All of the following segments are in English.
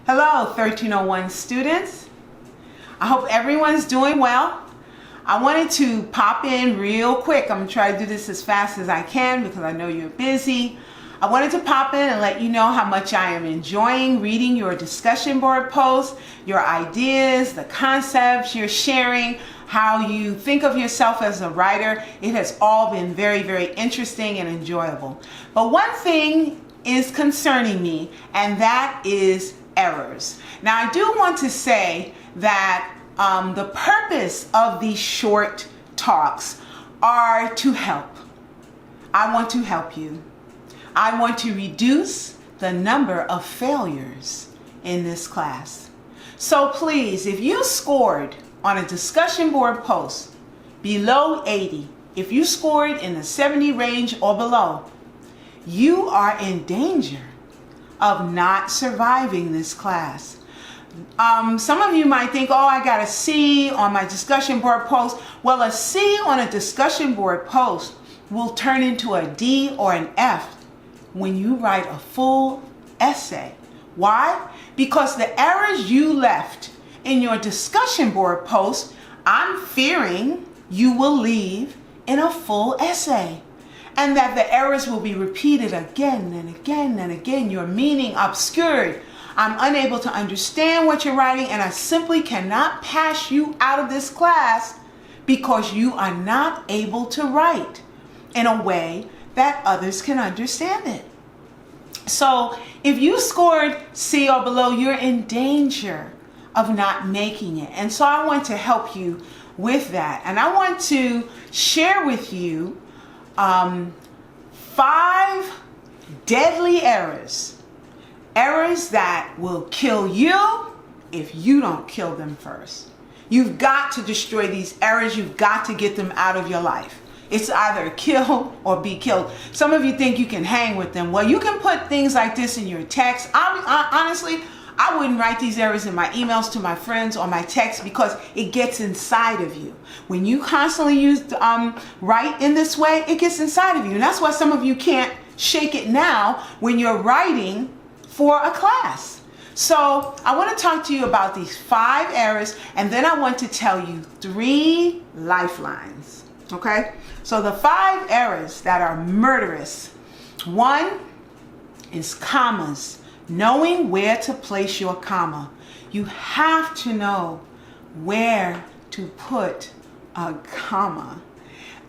Hello, 1301 students. I hope everyone's doing well. I wanted to pop in real quick. I'm going to try to do this as fast as I can because I know you're busy. I wanted to pop in and let you know how much I am enjoying reading your discussion board posts, your ideas, the concepts you're sharing, how you think of yourself as a writer. It has all been very, very interesting and enjoyable. But one thing is concerning me, and that is errors. Now, I do want to say that the purpose of these short talks are to help. I want to help you. I want to reduce the number of failures in this class. So please, if you scored on a discussion board post below 80, if you scored in the 70 range or below, you are in danger of not surviving this class. Some of you might think, oh, I got a C on my discussion board post. Well, a C on a discussion board post will turn into a D or an F when you write a full essay. Why? Because the errors you left in your discussion board post, I'm fearing you will leave in a full essay. And that the errors will be repeated again and again and again, your meaning obscured. I'm unable to understand what you're writing, and I simply cannot pass you out of this class because you are not able to write in a way that others can understand it. So if you scored C or below, you're in danger of not making it. And so I want to help you with that. And I want to share with you 5 deadly errors that will kill you if you don't kill them first. You've got to destroy these errors. You've got to get them out of your life. It's either kill or be killed. Some of you think you can hang with them. Well, you can put things like this in your text. Honestly, I wouldn't write these errors in my emails to my friends or my texts because it gets inside of you. When you constantly write in this way, it gets inside of you. And that's why some of you can't shake it now when you're writing for a class. So I want to talk to you about these 5 errors, and then I want to tell you 3 lifelines. Okay? So the 5 errors that are murderous. 1 is commas. Knowing where to place your comma. You have to know where to put a comma.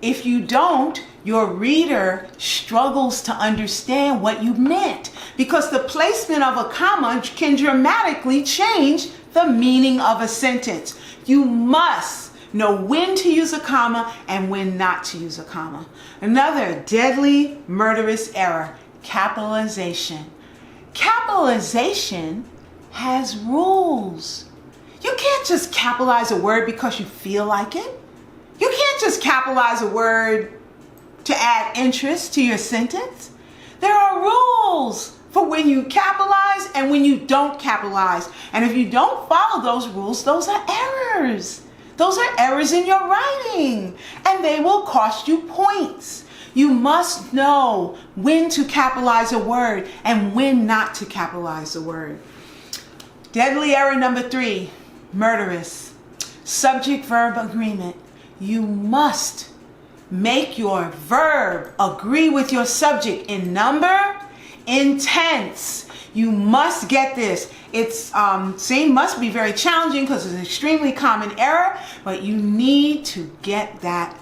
If you don't, your reader struggles to understand what you meant, because the placement of a comma can dramatically change the meaning of a sentence. You must know when to use a comma and when not to use a comma. Another deadly, murderous error, capitalization. Capitalization has rules. You can't just capitalize a word because you feel like it. You can't just capitalize a word to add interest to your sentence. There are rules for when you capitalize and when you don't capitalize. And if you don't follow those rules, those are errors. Those are errors in your writing, and they will cost you points. You must know when to capitalize a word and when not to capitalize a word. Deadly error number 3, murderous. Subject-verb agreement. You must make your verb agree with your subject in number, in tense. You must get this. It's must be very challenging because it's an extremely common error, but you need to get that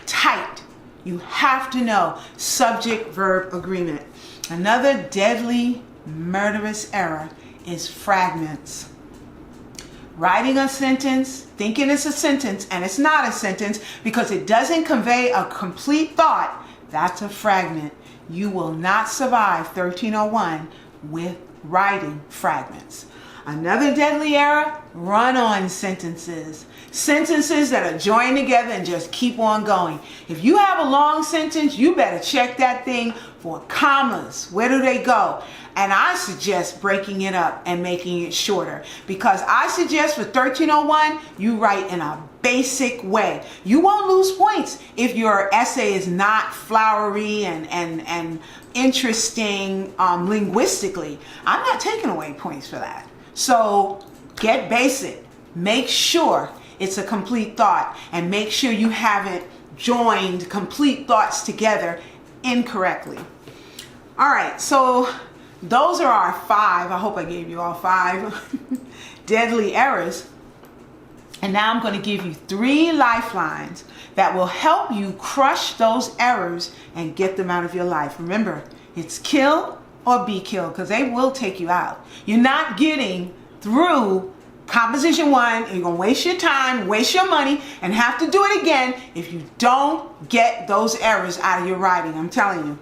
tight. You have to know subject-verb agreement. Another deadly, murderous error is fragments. Writing a sentence, thinking it's a sentence, and it's not a sentence because it doesn't convey a complete thought, that's a fragment. You will not survive 1301 with writing fragments. Another deadly error, run-on sentences. Sentences that are joined together and just keep on going. If you have a long sentence, you better check that thing for commas. Where do they go? And I suggest breaking it up and making it shorter, because I suggest for 1301, you write in a basic way. You won't lose points if your essay is not flowery and interesting linguistically, I'm not taking away points for that. So get basic. Make sure it's a complete thought, and make sure you haven't joined complete thoughts together incorrectly. All right, so those are our 5. I hope I gave you all 5 deadly errors. And now I'm going to give you 3 lifelines that will help you crush those errors and get them out of your life. Remember, it's kill or be killed, because they will take you out. You're not getting through Composition 1, you're going to waste your time, waste your money, and have to do it again if you don't get those errors out of your writing. I'm telling you.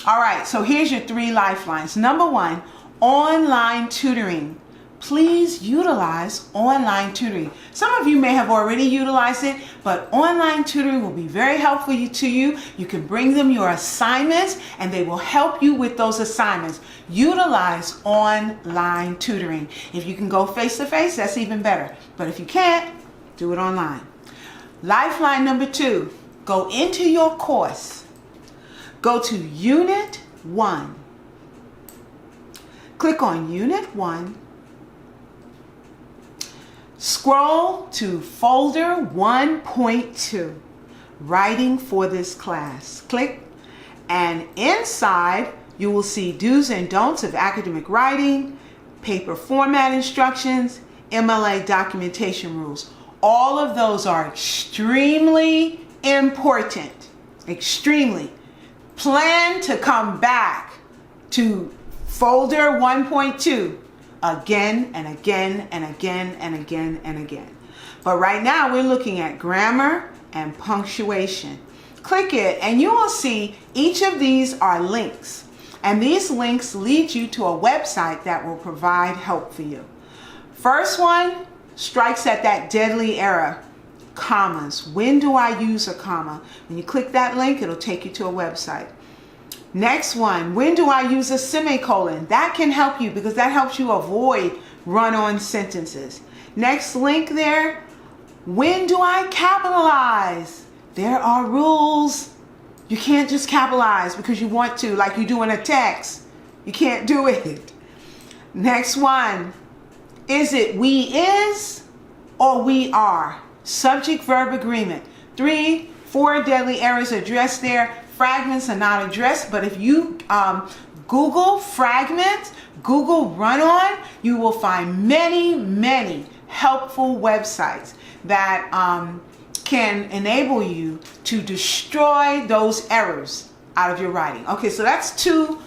All right, so here's your 3 lifelines. Number 1, online tutoring. Please utilize online tutoring. Some of you may have already utilized it, but online tutoring will be very helpful to you. You can bring them your assignments, and they will help you with those assignments. Utilize online tutoring. If you can go face-to-face, that's even better. But if you can't, do it online. Lifeline number 2, go into your course. Go to Unit 1. Click on Unit 1. Scroll to Folder 1.2, Writing for this class. Click, and inside you will see Do's and Don'ts of academic writing, paper format instructions, MLA documentation rules. All of those are extremely important. Extremely. Plan to come back to Folder 1.2 again and again and again and again and again. But right now we're looking at grammar and punctuation. Click it and you will see each of these are links. And these links lead you to a website that will provide help for you. First one strikes at that deadly error. Commas. When do I use a comma? When you click that link, it'll take you to a website. Next one, when do I use a semicolon? That can help you because that helps you avoid run-on sentences. Next link there, when do I capitalize? There are rules. You can't just capitalize because you want to, like you do in a text. You can't do it. Next one, is it we is or we are? Subject verb agreement. 3, 4 deadly errors addressed there. Fragments are not addressed, but if you Google fragments, Google run-on, you will find many helpful websites that can enable you to destroy those errors out of your writing. Okay, so that's 2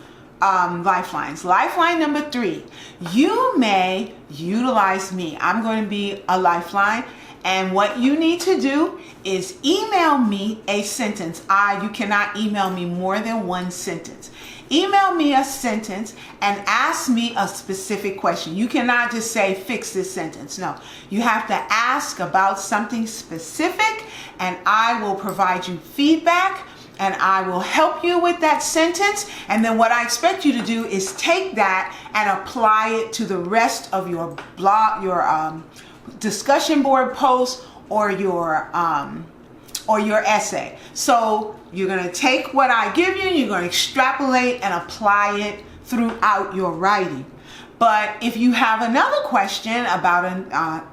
lifelines. Lifeline number 3, you may utilize me. I'm going to be a lifeline. And what you need to do is email me a sentence. You cannot email me more than 1 sentence. Email me a sentence and ask me a specific question. You cannot just say, fix this sentence. No, you have to ask about something specific, and I will provide you feedback, and I will help you with that sentence. And then what I expect you to do is take that and apply it to the rest of your blog, your discussion board post, or your essay. So you're going to take what I give you, you're going to extrapolate and apply it throughout your writing. But if you have another question about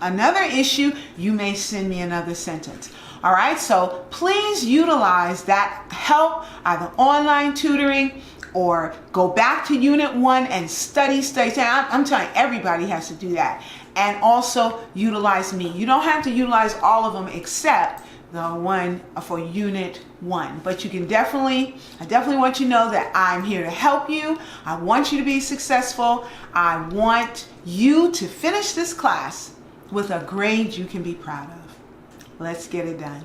another issue, you may send me another sentence. All right, so please utilize that help, either online tutoring or go back to Unit 1 and study. I'm telling you, everybody has to do that. And also utilize me. You don't have to utilize all of them except the one for Unit 1. But you can I definitely want you to know that I'm here to help you. I want you to be successful. I want you to finish this class with a grade you can be proud of. Let's get it done.